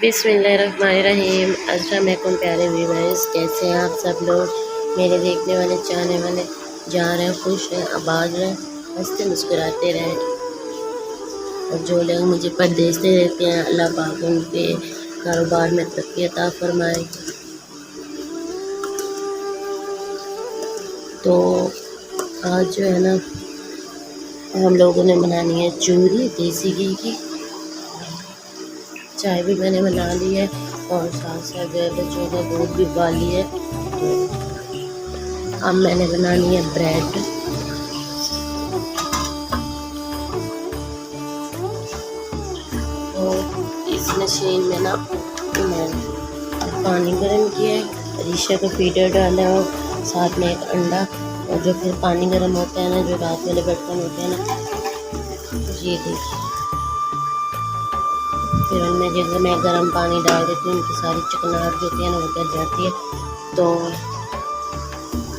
बिस्मिल्लाहिर्रहमानिर्रहीम। अस्सलाम वालेकुम प्यारे व्यूअर्स, कैसे हैं आप सब लोग। मेरे देखने वाले चाहने वाले जा रहे हैं, खुश हैं, आबाद रहें, हंसते मुस्कुराते रहें। और जो लोग मुझे परदेशते रहते हैं, अल्लाह पाक उनके कारोबार में तरक्की अता फरमाए। तो आज जो है ना, हम लोगों ने बनानी है चूरी देसी घी की। चाय भी मैंने बना ली है और साथ साथ जो है बच्चों का दूध भी उबाल लिया है। अब मैंने बनानी है ब्रेड। तो इस मशीन में ना मैं पानी गर्म किया है, अरीशा का फीडर डाला है और साथ में एक अंडा। और जो फिर पानी गर्म होता है ना, जो रात वाले बर्तन होते हैं ना, ये देखिए, फिर उनमें जैसे मैं गर्म पानी डाल देती हूँ, उनकी सारी चिकनाहट जो होती है ना वो गिर जाती है। तो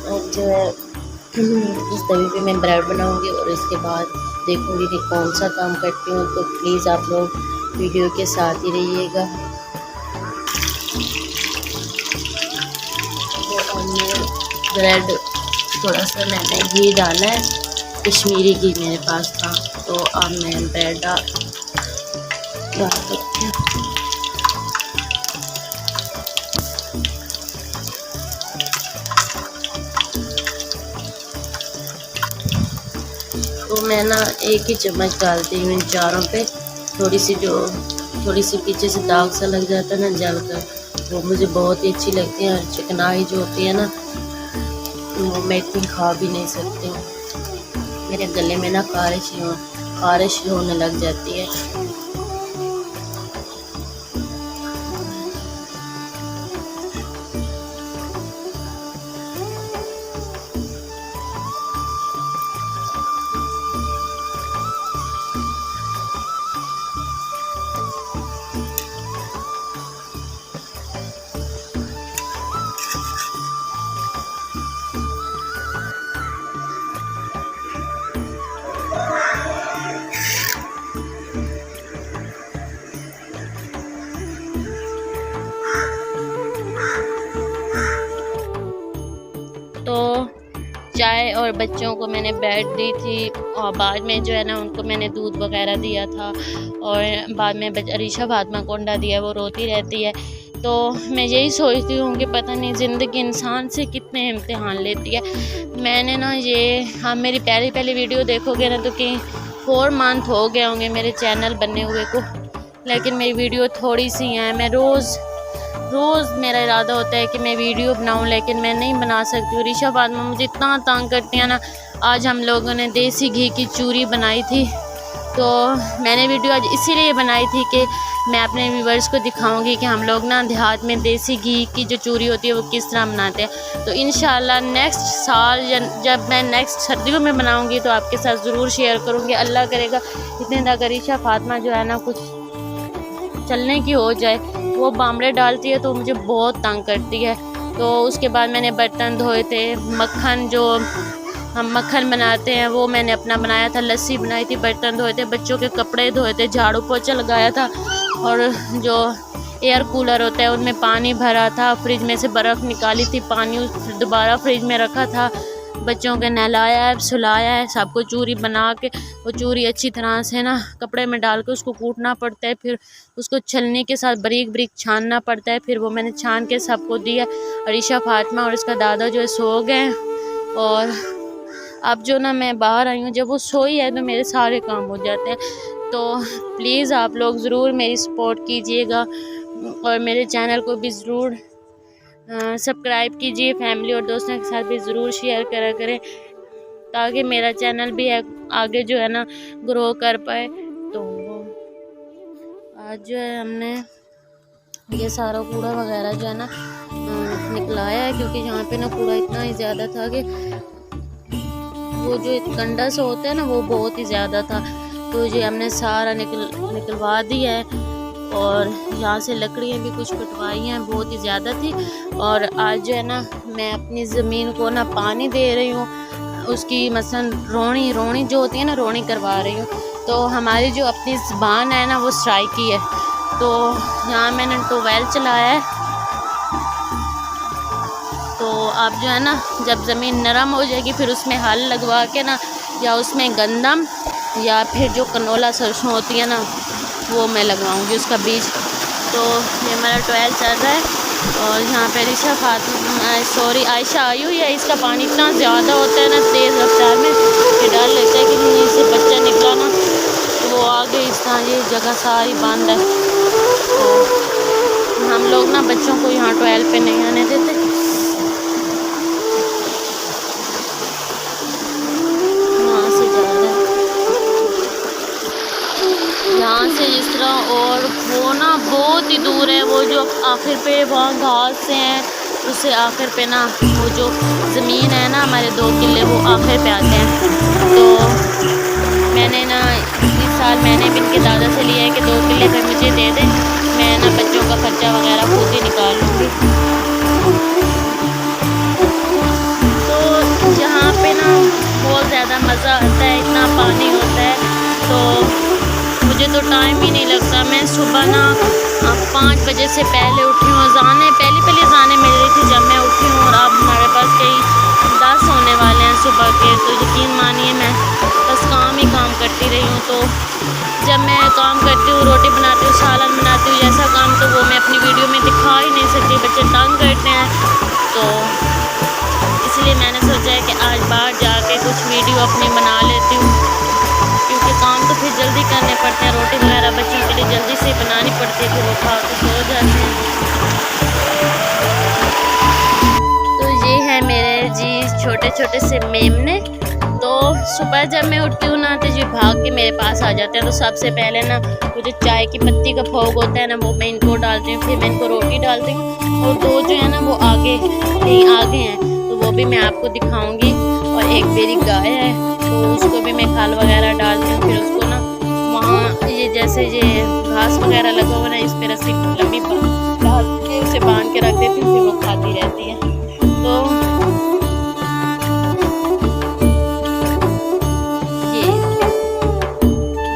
अब जो है इस तवे पे मैं ब्रेड बनाऊंगी और इसके बाद देखूंगी कि कौन सा काम करती हूँ। तो प्लीज़ आप लोग वीडियो के साथ ही रहिएगा। तो हमने ब्रेड थोड़ा सा मैंने घी डाला है, कश्मीरी घी मेरे पास था। तो अब मैं ब्रेड डाल सकती हूँ। तो मैं ना एक ही चम्मच डालती हूँ इन चारों पे। थोड़ी सी पीछे से दाग सा लग जाता है ना जल कर, वो मुझे बहुत ही अच्छी लगती है। और चिकनाई जो होती है ना, वो मैं इतनी खा भी नहीं सकती हूँ। मेरे गले में ना खारिश होने लग जाती है। तो चाय और बच्चों को मैंने ब्रेड दी थी और बाद में जो है ना उनको मैंने दूध वगैरह दिया था। और बाद में अरीशा फातिमा को अंडा दिया, वो रोती रहती है। तो मैं यही सोचती हूँ कि पता नहीं ज़िंदगी इंसान से कितने इम्तिहान लेती है। मैंने ना हाँ, मेरी पहली वीडियो देखोगे ना तो कहीं 4 मंथ हो गए होंगे मेरे चैनल बनने हुए को, लेकिन मेरी वीडियो थोड़ी सी हैं। मैं रोज़ मेरा इरादा होता है कि मैं वीडियो बनाऊं, लेकिन मैं नहीं बना सकती हूँ। ऋषा फातिमा मुझे इतना तंग करती है ना। आज हम लोगों ने देसी घी की चूरी बनाई थी। तो मैंने वीडियो आज इसीलिए बनाई थी कि मैं अपने व्यूवर्स को दिखाऊंगी कि हम लोग ना देहात में देसी घी की जो चूरी होती है वो किस तरह बनाते हैं। तो इंशाल्लाह नेक्स्ट साल जब मैं नेक्स्ट सर्दियों में बनाऊँगी तो आपके साथ ज़रूर शेयर करूँगी। अल्लाह करेगा इतने तक ऋषा फातिमा जो है ना कुछ चलने की हो जाए। वो बामड़े डालती है तो मुझे बहुत तंग करती है। तो उसके बाद मैंने बर्तन धोए थे, मक्खन जो हम मक्खन बनाते हैं वो मैंने अपना बनाया था, लस्सी बनाई थी, बर्तन धोए थे, बच्चों के कपड़े धोए थे, झाड़ू पोछा लगाया था। और जो एयर कूलर होता है उनमें पानी भरा था, फ्रिज में से बर्फ़ निकाली थी, पानी दोबारा फ्रिज में रखा था। बच्चों के नहलाया है, सुलाया है, सबको चूरी बना के वो चूरी अच्छी तरह से ना कपड़े में डाल के उसको कूटना पड़ता है, फिर उसको छलनी के साथ बारीक बारीक छानना पड़ता है। फिर वो मैंने छान के सबको दिया। अरीशा फातिमा और इसका दादा जो है सो गए। और अब जो ना मैं बाहर आई हूँ, जब वो सोई है तो मेरे सारे काम हो जाते हैं। तो प्लीज़ आप लोग ज़रूर मेरी सपोर्ट कीजिएगा और मेरे चैनल को भी ज़रूर सब्सक्राइब कीजिए। फैमिली और दोस्तों के साथ भी ज़रूर शेयर करा करें ताकि मेरा चैनल भी आगे जो है ना ग्रो कर पाए। तो आज जो है हमने ये सारा कूड़ा वगैरह जो है ना निकलाया है, क्योंकि यहाँ पे ना कूड़ा इतना ही ज़्यादा था कि वो जो गंदा सा होता है ना वो बहुत ही ज़्यादा था। तो ये हमने सारा निकलवा दिया है। और यहाँ से लकड़ियाँ भी कुछ कटवाई हैं, बहुत ही ज़्यादा थी। और आज जो है ना मैं अपनी ज़मीन को ना पानी दे रही हूँ, उसकी मसलन रोनी जो होती है ना, रोनी करवा रही हूँ। तो हमारी जो अपनी ज़बान है ना वो सराइकी है। तो यहाँ मैंने टोवेल चलाया है। तो आप जो है ना, जब ज़मीन नरम हो जाएगी फिर उसमें हल लगवा के ना, या उसमें गंदम या फिर जो कनोला सरसों होती है ना, वो मैं लगवाऊंगी उसका बीज। तो ये हमारा टोवेल चल रहा है। और यहाँ पे आयशा आई हुई है। इसका पानी इतना ज़्यादा होता है ना, तेज़ रफ्तार में, कि डर लगता है कि कहीं से बच्चा निकला ना तो वो आगे इस तरह ये जगह सारी बंद है। तो हम लोग ना बच्चों को यहाँ टोवेल पे नहीं आने देते। यहाँ से जा रहा है, यहाँ से इस तरह, और वो ना बहुत ही दूर है। वो जो आखिर पे वहाँ घास से हैं, उससे आखिर पे ना वो जो ज़मीन है ना, हमारे 2 किले वो आखिर पे आते हैं। तो मैंने ना इस साल मैंने भी इनके दादा से लिया है कि 2 किले पे मुझे दे दें, मैं ना बच्चों का खर्चा वगैरह खुद ही निकाल लूँगी। तो यहाँ पे ना बहुत ज़्यादा मज़ा आता है, इतना पानी होता है। तो मुझे तो टाइम ही नहीं लगता। मैं सुबह ना 5 बजे से पहले उठी हूँ। पहली अज़ानें मिल रही थी जब मैं उठी हूँ, और अब हमारे पास कई 10 होने वाले हैं सुबह के। तो यकीन मानिए मैं बस काम ही काम करती रही हूँ। तो जब मैं काम करती हूँ, रोटी बनाती हूँ, सालन बनाती हूँ, ऐसा काम तो वो मैं अपनी वीडियो में दिखा ही नहीं सकती, बच्चे तंग करते हैं। तो इसलिए मैंने सोचा है कि आज बाहर जाके कुछ वीडियो अपनी बना लेती हूँ, क्योंकि काम तो फिर जल्दी करने पड़ते हैं। रोटी वगैरह बच्चों के लिए जल्दी से बनानी पड़ती है, फिर वो खा के सो जाते हैं। तो ये है मेरे जी छोटे छोटे से मेमने। तो सुबह जब मैं उठती हूँ ना, तो ये भाग के मेरे पास आ जाते हैं। तो सबसे पहले ना वो जो चाय की पत्ती का फोग होता है ना, वो मैं इनको डालती हूँ, फिर मैं इनको रोटी डालती हूँ। और 2 जो है ना वो आगे हैं, तो वो भी मैं आपको दिखाऊंगी। और एक मेरी गाय है, तो उसको भी मैं खाल वगैरह डालती हूँ। फिर उसको ना वहाँ ये जैसे ये घास वगैरह लगा हुआ ना, इस पर रस्सी लंबी डाल के उसे बांध के रख देती हूँ, फिर वो खाती रहती है। तो ये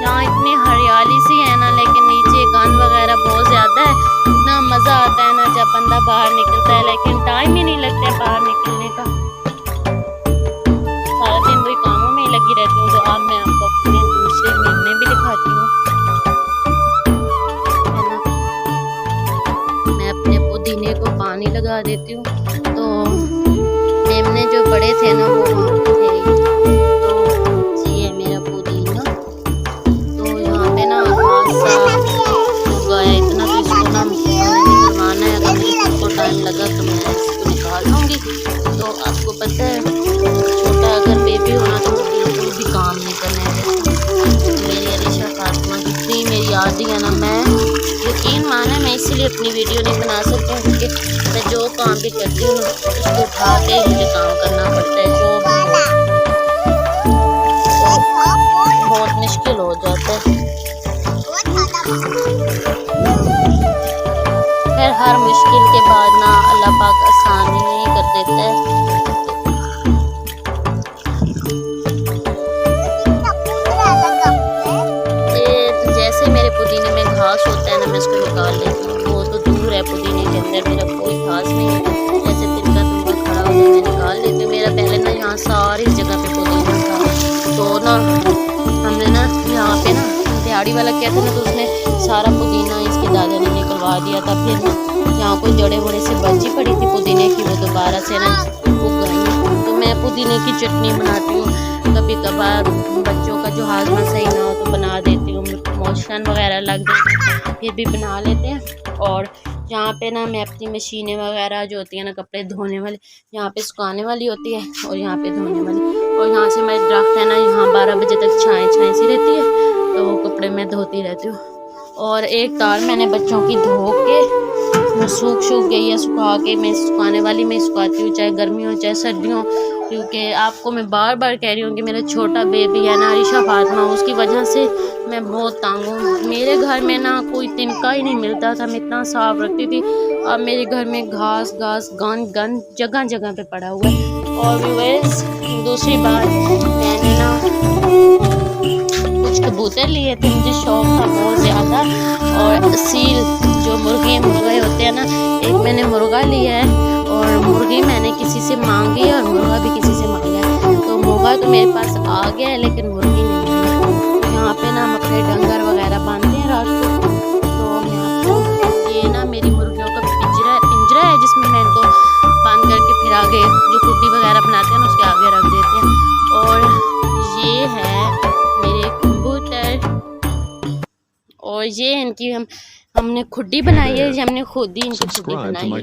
यहाँ इतनी हरियाली सी है ना, लेकिन नीचे गंद वगैरह बहुत ज़्यादा है। इतना मज़ा आता है ना जब बंदा बाहर निकलता है, लेकिन टाइम ही नहीं लगता है बाहर निकलने का। सारा दिन वही कामों में ही लगी रहती हूँ। तो अब मैं आपको अपने दूसरे मेमने भी दिखाती हूँ। मैं अपने पुदीने को पानी लगा देती हूँ। तो मेमने जो बड़े थे ना वो वहाँ पे थे। तो ये है मेरा पुदीना। तो यहाँ पे ना उगा है इतना, तो इसको ना निकलवाना है। अगर मुझे खुद को टाइम लगा तो मैं इसको निकाल लूँगी। तो आपको पता है, छोटा अगर बेबी होना तो वो बिल्कुल भी काम नहीं करने देता। मेरी अरीशा फातिमा जितनी मेरी आदि है ना, मैं यकीन माने मैं इसीलिए अपनी वीडियो नहीं बना सकती हूँ, क्योंकि मैं जो काम भी करती हूँ ना उसको उठा के मुझे काम करना पड़ता है। जो तो बहुत मुश्किल हो जाता है। फिर हर मुश्किल के बाद ना अल्लाह पाक आसानी ही कर देता है। जैसे मेरे पुदीने में घास होता है ना, मैं उसको निकाल लेती हूँ। वो तो दूर है, पुदीने के अंदर मेरा कोई घास नहीं है। जैसे तिनका खड़ा हो जाए मैं निकाल लेती हूँ। मेरा पहले ना यहाँ सारी जगह पे पुदीना था। तो ना हमने ना यहाँ पे ना दिहाड़ी वाला क्या था ना, तो उसने सारा पुदीना इसके दादा ने निकलवा दिया था। फिर ना यहाँ कोई जड़े बड़े से बची पड़ी थी पुदीने की, वो दोबारा से ना उग गई। तो मैं पुदीने की चटनी बनाती हूँ। कभी कभार बच्चों का जो हाजमा सही ना हो तो बना देती हूँ। मोशन वगैरह लग जाते फिर भी बना लेते हैं। और यहाँ पे ना मैं अपनी मशीनें वगैरह जो होती है ना कपड़े धोने वाली, यहाँ पे सुखाने वाली होती है और यहाँ पे धोने वाली। और यहाँ से मेरा दरख्त है ना, यहाँ 12 बजे तक छाएँ सी रहती है, तो वो कपड़े मैं धोती रहती हूँ। और एक तार मैंने बच्चों की धो के सूख गई है, सुखा के मैं सुखाने वाली में सुखाती हूँ, चाहे गर्मी हो चाहे सर्दी हो। क्योंकि आपको मैं बार बार कह रही हूँ कि मेरा छोटा बेबी है ना अरीशा फातिमा, उसकी वजह से मैं बहुत तंग हूँ। मेरे घर में ना कोई तिनका ही नहीं मिलता था, मैं इतना साफ रखती थी। अब मेरे घर में घास गंद जगह जगह पे पड़ा हुआ है। और व्यूअर्स, दूसरी बात, मैंने ना कुछ कुछ कबूतर लिए थे, मुझे शौक था बहुत ज़्यादा। और सील जो मुर्गे होते हैं ना, एक मैंने मुर्गा लिया है और मुर्गी मैंने किसी से मांगी है और मुर्गा भी किसी से मांगा है। तो मुर्गा तो मेरे पास आ गया है लेकिन मुर्गी नहीं आई है। यहाँ पे ना हम अपने डंगर वगैरह बांधते हैं रात को। तो ये ना मेरी मुर्गियों का पिंजरा है जिसमें मैं इनको बांध करके फिर आगे जो खुड्डी वगैरह बनाते हैं ना उसके आगे रख देते हैं। और ये है मेरे कबूतर और ये इनकी हमने खुड्डी बनाई है, हमने खुद ही इनकी खुड्डी बनाई है।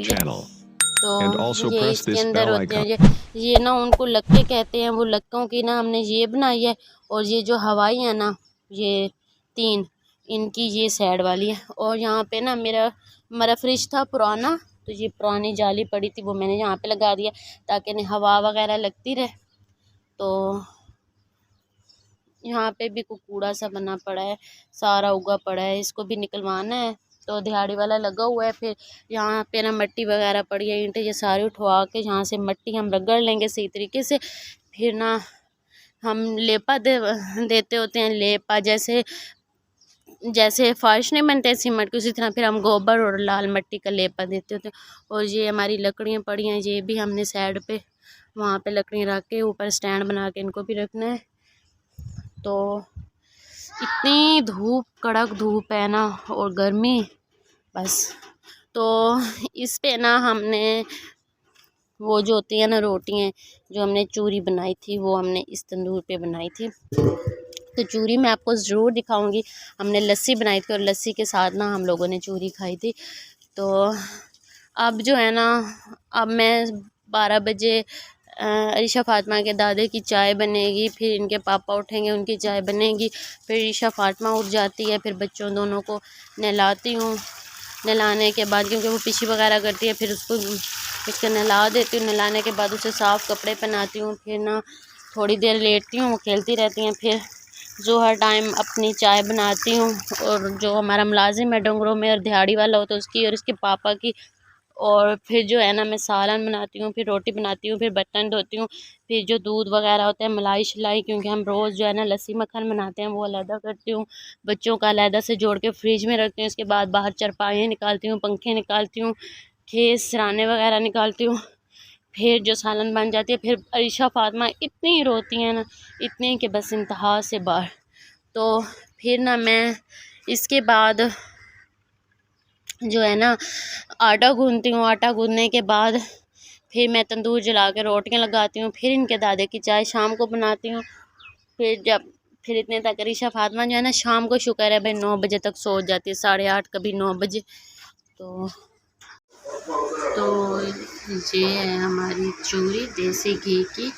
तो ये इसके अंदर होते हैं ये ना उनको लक्के कहते हैं, वो लक्कों की ना हमने ये बनाई है। और ये जो हवाई है ना ये 3 इनकी ये साइड वाली है। और यहाँ पे ना मेरा फ्रिज था पुराना, तो ये पुरानी जाली पड़ी थी वो मैंने यहाँ पे लगा दिया ताकि इन्हें हवा वगैरह लगती रहे। तो यहाँ पे भी कूड़ा सा बना पड़ा है, सारा उगा पड़ा है, इसको भी निकलवाना है। तो दिहाड़ी वाला लगा हुआ है। फिर यहाँ पे ना मिट्टी वगैरह पड़ी है, ईंटें ये सारी उठवा के यहाँ से मिट्टी हम रगड़ लेंगे सही तरीके से। फिर ना हम लेपा देते होते हैं, लेपा जैसे फर्श नहीं बनते सीमेंट की, उसी तरह फिर हम गोबर और लाल मिट्टी का लेपा देते होते हैं। और ये हमारी लकड़ियाँ पड़ी हैं, ये भी हमने साइड पे वहाँ पे लकड़ियाँ रख के ऊपर स्टैंड बना के इनको भी रखना है। तो इतनी धूप, कड़क धूप है ना और गर्मी बस। तो इस पे ना हमने वो जो होती है ना रोटियाँ जो हमने चूरी बनाई थी वो हमने इस तंदूर पे बनाई थी। तो चूरी मैं आपको ज़रूर दिखाऊंगी। हमने लस्सी बनाई थी और लस्सी के साथ ना हम लोगों ने चूरी खाई थी। तो अब जो है ना, अब मैं 12 बजे अरीशा फ़ातिमा के दादे की चाय बनेगी, फिर इनके पापा उठेंगे उनकी चाय बनेगी, फिर अरीशा फ़ातिमा उठ जाती है, फिर बच्चों दोनों को नहलाती हूँ। नहलाने के बाद क्योंकि वो पिशी वगैरह करती है फिर उसको नहला देती हूँ। नहलाने के बाद उसे साफ़ कपड़े पहनाती हूँ। फिर ना थोड़ी देर लेटती हूँ, वो खेलती रहती हैं। फिर जो हर टाइम अपनी चाय बनाती हूँ और जो हमारा मुलाजिम है डंगरों में और दिहाड़ी वाला होता है उसकी और इसके पापा की। और फिर जो है ना मैं सालन बनाती हूँ, फिर रोटी बनाती हूँ, फिर बर्तन धोती हूँ, फिर जो दूध वगैरह होता है मलाई शलाई क्योंकि हम रोज़ जो है ना लस्सी मक्खन बनाते हैं वो अलहदा करती हूँ। बच्चों का अलहदा से जोड़ के फ्रिज में रखती हूँ। इसके बाद बाहर चरपाइयाँ निकालती हूँ, पंखे निकालती हूँ, खेस सिराने वगैरह निकालती हूँ। फिर जो सालन बन जाती है फिर अरीशा फ़ातिमा इतनी रोती हैं ना, इतनी कि बस इंतहा से बाहर। तो फिर ना मैं इसके बाद जो है ना आटा गूँथती हूँ। आटा गूँथने के बाद फिर मैं तंदूर जला के रोटियाँ लगाती हूँ। फिर इनके दादे की चाय शाम को बनाती हूँ। फिर इतने तक अरीशा फ़ातिमा जो है ना शाम को शुक्र है भाई 9 बजे तक सो जाती है, 8:30 कभी 9 बजे। तो ये है हमारी चूरी देसी घी की।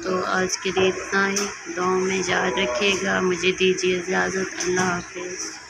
तो आज के लिए इतना ही। दुआ में याद रखिएगा। मुझे दीजिए इजाज़त। अल्लाह हाफ़िज़।